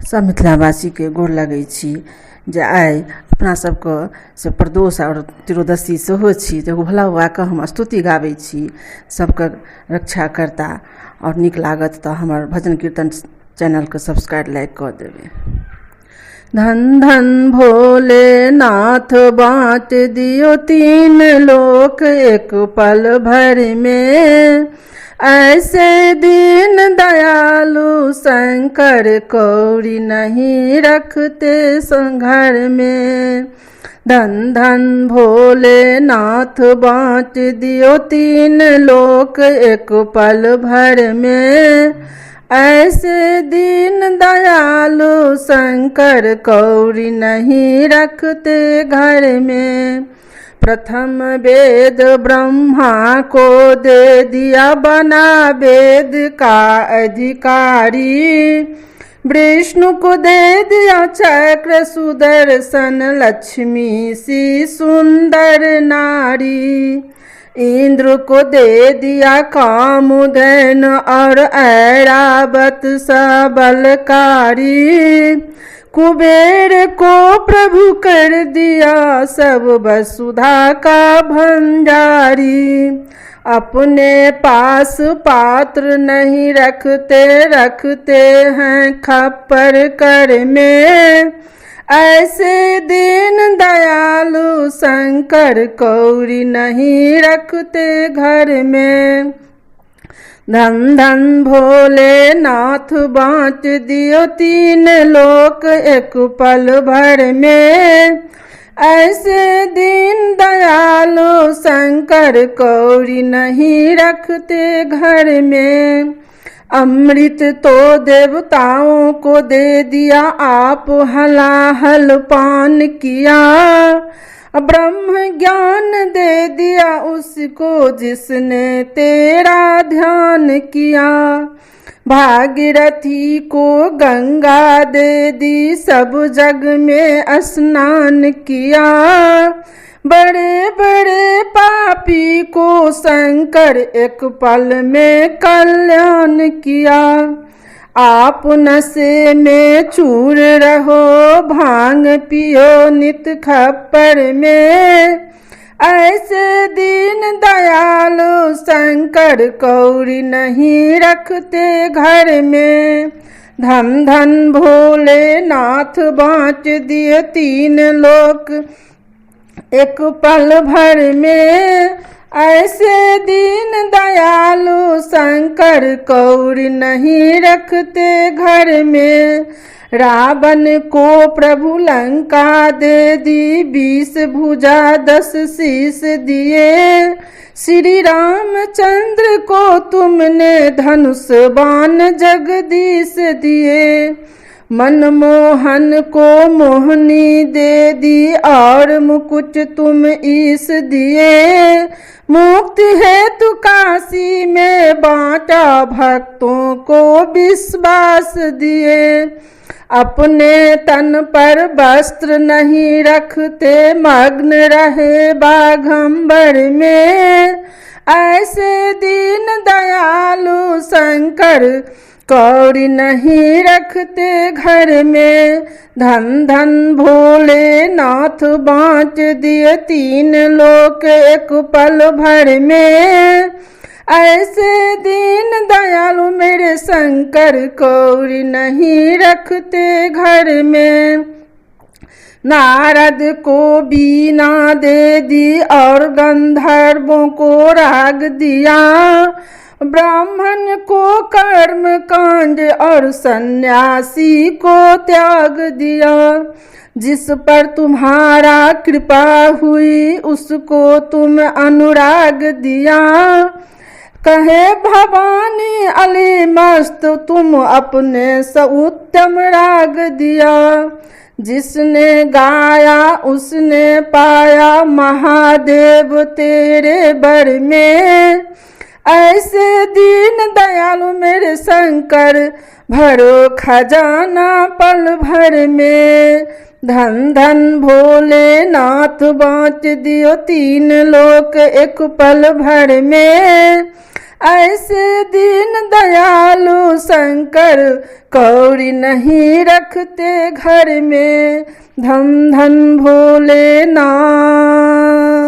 सब मिथिलावासी के गोर लगै छी जे आइ अपना सबके से प्रदोष और त्रोदशी सेहो छी। एगो भोला बाबाके हम स्तुति गाबै छी, सबके रक्षा करता। और नीक लागत तऽ हमर भजन कीर्तन चैनलके सब्सक्राइब लाइक कऽ देबै। धन धन भोलेनाथ बाँट दियो तीन लोक एक पल भर में, ऐसे दीन दयालु शंकर कौड़ी नहीं रखते घर में। धन धन भोलेनाथ बाँट दियो तीन लोक एक पल भर में, ऐसे दीन दयालु शंकर कौड़ी नहीं रखते घर में। प्रथम वेद ब्रह्मा को दे दिया बना वेद का अधिकारी, विष्णु को दे दिया चक्र सुदर्शन लक्ष्मी सी सुंदर नारी, इंद्र को दे दिया कामधेन और ऐरावत सबलकारी, कुबेर को प्रभु कर दिया सब वसुधा का भंडारी। अपने पास पात्र नहीं रखते, रखते हैं खप्पर कर में, ऐसे दीन दयालु शंकर कौड़ी नहीं रखते घर में। धन धन भोलेनाथ बाँट दियो तीन लोक एक पल भर में, ऐसे दीन दयालु शंकर कौड़ी नहीं रखते घर में। अमृत तो देवताओं को दे दिया, आप हलाहल पान किया, ब्रह्म ज्ञान दे दिया उसको जिसने तेरा ध्यान किया। भागीरथी को गंगा दे दी, सब जग में स्नान किया, बड़े बड़े पापी को शंकर एक पल में कल्याण किया। आप नशे में चूर रहो, भांग पियो नित खप्पर में, ऐसे दीन दयालु शंकर कौड़ी नहीं रखते घर में। धन धन भोलेनाथ बाँट दिए तीन लोक एक पल भर में, ऐसे दीन दयालु शंकर कौड़ी नहीं रखते घर में। रावण को प्रभु लंका दे दी, 20 भुजा 10 शीश दिए, श्री रामचंद्र को तुमने धनुष बाण जगदीश दिए। मनमोहन को मोहनी दे दी और मुकुट तुम ईश दिए, मुक्ति हेतु काशी में बांटा भक्तों को विश्वास दिए। अपने तन पर वस्त्र नहीं रखते, मग्न रहे बाघंबर में, ऐसे दीन दयालु शंकर कौड़ी नहीं रखते घर में। धन धन भोलेनाथ बाँट दिए तीन लोक एक पल भर में, ऐसे दीन दयालु मेरे शंकर कौड़ी नहीं रखते घर में। नारद को बीना दे दी और गंधर्वों को राग दिया, ब्राह्मण को कर्म कांड और सन्यासी को त्याग दिया। जिस पर तुम्हारा कृपा हुई उसको तुम अनुराग दिया, कहे भवानी अली मस्त तुम अपने से उत्तम राग दिया। जिसने गाया उसने पाया महादेव तेरे बर में, ऐसे दीन दयालु मेरे शंकर भरो खजाना पल भर में। धन धन भोलेनाथ बाँट दियो तीन लोक एक पल भर में, ऐसे दीन दयालु शंकर कौड़ी नहीं रखते घर में, धन धन भोलेनाथ।